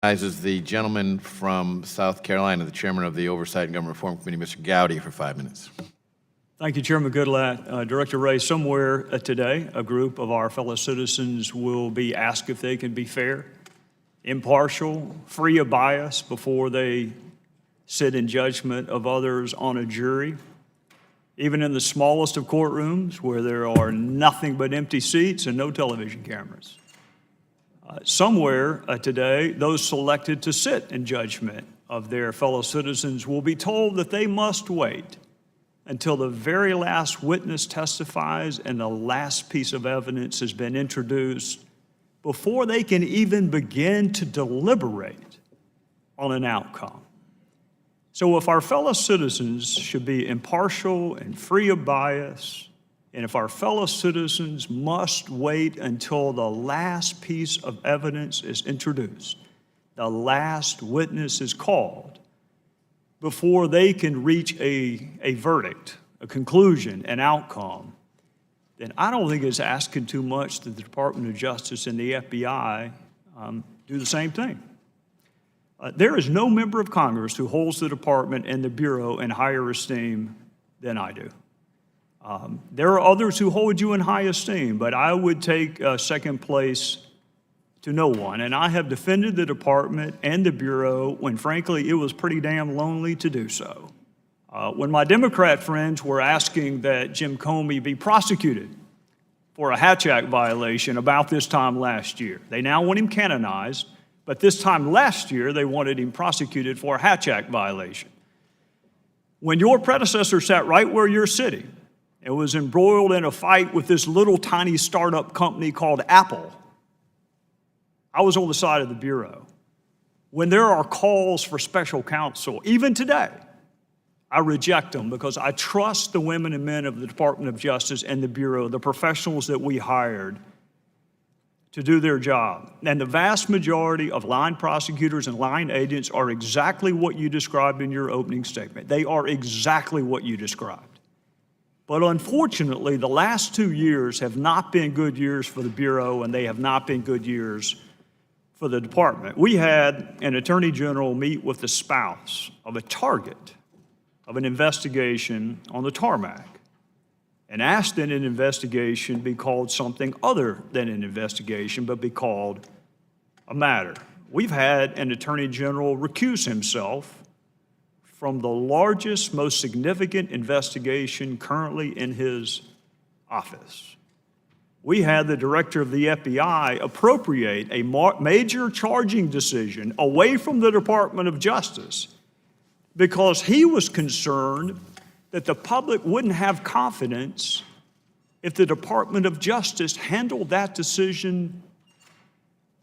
Is the gentleman from South Carolina, the chairman of the Oversight and Government Reform Committee, Mr. Gowdy, for 5 minutes. Thank you, Chairman Goodlatte. Director Ray, somewhere today, a group of our fellow citizens will be asked if they can be fair, impartial, free of bias before they sit in judgment of others on a jury. Even in the smallest of courtrooms where there are nothing but empty seats and no television cameras. Somewhere today, those selected to sit in judgment of their fellow citizens will be told that they must wait until the very last witness testifies and the last piece of evidence has been introduced before they can even begin to deliberate on an outcome. So if our fellow citizens should be impartial and free of bias, and if our fellow citizens must wait until the last piece of evidence is introduced, the last witness is called, before they can reach a verdict, a conclusion, an outcome, then I don't think it's asking too much that the Department of Justice and the FBI do the same thing. There is no member of Congress who holds the department and the Bureau in higher esteem than I do. There are others who hold you in high esteem, but I would take second place to no one. And I have defended the department and the Bureau when, frankly, it was pretty damn lonely to do so. When my Democrat friends were asking that Jim Comey be prosecuted for a Hatch Act violation about this time last year, they now want him canonized, but this time last year they wanted him prosecuted for a Hatch Act violation. When your predecessor sat right where you're sitting and was embroiled in a fight with this little tiny startup company called Apple, I was on the side of the Bureau. When there are calls for special counsel, even today, I reject them because I trust the women and men of the Department of Justice and the Bureau, the professionals that we hired to do their job. And the vast majority of line prosecutors and line agents are exactly what you described in your opening statement. They are exactly what you described. But unfortunately, the last 2 years have not been good years for the Bureau, and they have not been good years for the department. We had an attorney general meet with the spouse of a target of an investigation on the tarmac and asked that an investigation be called something other than an investigation, but be called a matter. We've had an attorney general recuse himself from the largest, most significant investigation currently in his office. We had the director of the FBI appropriate a major charging decision away from the Department of Justice because he was concerned that the public wouldn't have confidence if the Department of Justice handled that decision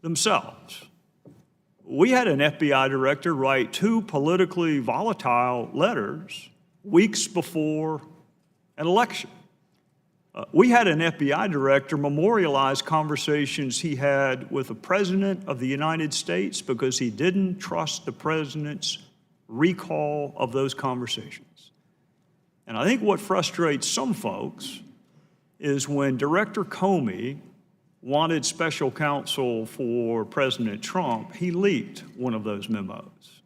themselves. We had an FBI director write 2 politically volatile letters weeks before an election. We had an FBI director memorialize conversations he had with the President of the United States because he didn't trust the President's recall of those conversations. And I think what frustrates some folks is when Director Comey wanted special counsel for President Trump, he leaked one of those memos.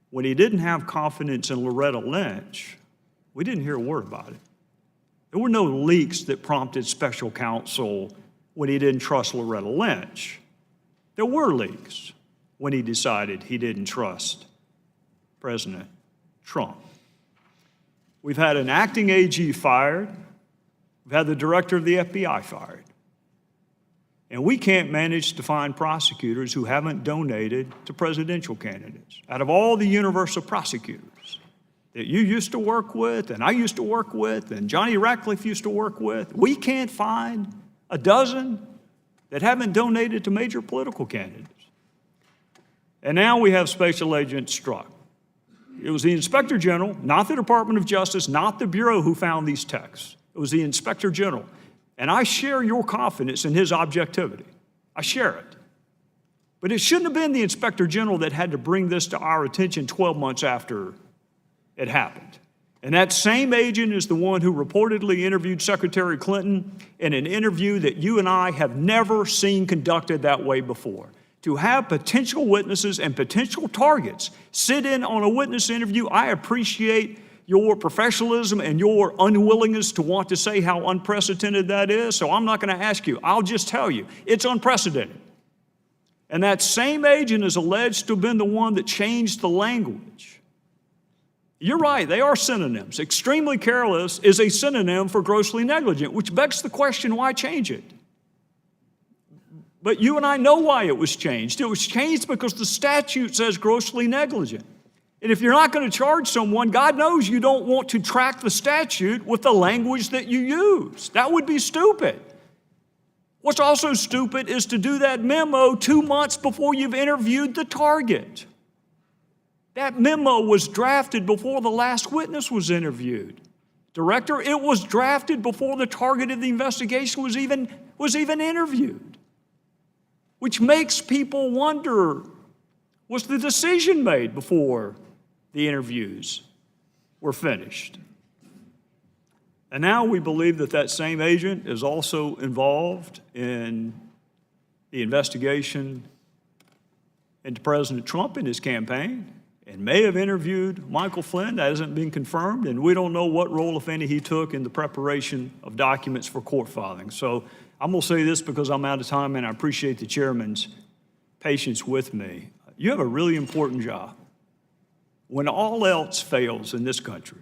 When he didn't have confidence in Loretta Lynch, we didn't hear a word about it. There were no leaks that prompted special counsel when he didn't trust Loretta Lynch. There were leaks when he decided he didn't trust President Trump. We've had an acting AG fired. We've had the director of the FBI fired. And we can't manage to find prosecutors who haven't donated to presidential candidates. Out of all the universe of prosecutors that you used to work with, and I used to work with, and Johnny Ratcliffe used to work with, we can't find a dozen that haven't donated to major political candidates. And now we have Special Agent Strzok. It was the Inspector General, not the Department of Justice, not the Bureau who found these texts. It was the Inspector General. And I share your confidence in his objectivity. I share it. But it shouldn't have been the Inspector General that had to bring this to our attention 12 months after it happened. And that same agent is the one who reportedly interviewed Secretary Clinton in an interview that you and I have never seen conducted that way before. to have potential witnesses and potential targets sit in on a witness interview. I appreciate your professionalism and your unwillingness to want to say how unprecedented that is, so I'm not going to ask you. I'll just tell you, it's unprecedented. And that same agent is alleged to have been the one that changed the language. You're right, they are synonyms. Extremely careless is a synonym for grossly negligent, which begs the question, why change it? But you and I know why it was changed. It was changed because the statute says grossly negligent. And if you're not going to charge someone, God knows you don't want to track the statute with the language that you use. That would be stupid. What's also stupid is to do that memo 2 months before you've interviewed the target. That memo was drafted before the last witness was interviewed. Director, it was drafted before the target of the investigation was even interviewed. Which makes people wonder, was the decision made before the interviews were finished? And now we believe that that same agent is also involved in the investigation into President Trump and his campaign, and may have interviewed Michael Flynn. That hasn't been confirmed, and we don't know what role, if any, he took in the preparation of documents for court filing. So I'm going to say this because I'm out of time, and I appreciate the chairman's patience with me. You have a really important job. When all else fails in this country,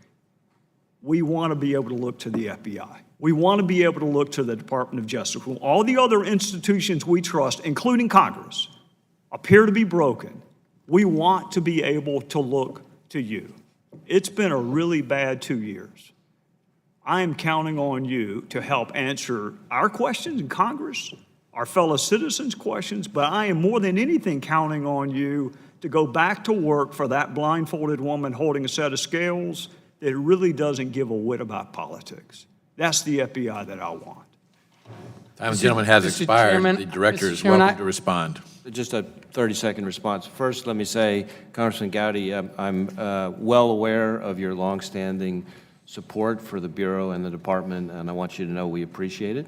we want to be able to look to the FBI. We want to be able to look to the Department of Justice. When all the other institutions we trust, including Congress, appear to be broken, we want to be able to look to you. It's been a really bad 2 years. I am counting on you to help answer our questions in Congress, our fellow citizens' questions, but I am more than anything counting on you to go back to work for that blindfolded woman holding a set of scales that really doesn't give a whit about politics. That's the FBI that I want. Time, gentleman, has Mr. expired. Chairman, The director Mr. is Chairman, welcome to respond. Just a 30-second response. First, let me say, Congressman Gowdy, I'm well aware of your longstanding support for the Bureau and the Department, and I want you to know we appreciate it.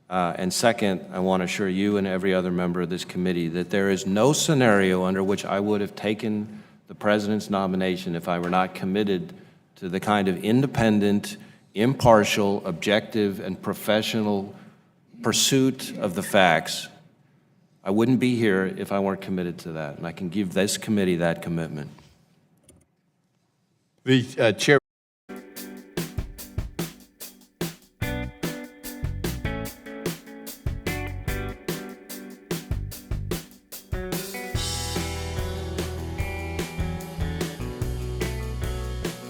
And second, I want to assure you and every other member of this committee that there is no scenario under which I would have taken the President's nomination if I were not committed to the kind of independent, impartial, objective, and professional pursuit of the facts. I wouldn't be here if I weren't committed to that, and I can give this committee that commitment. The chair.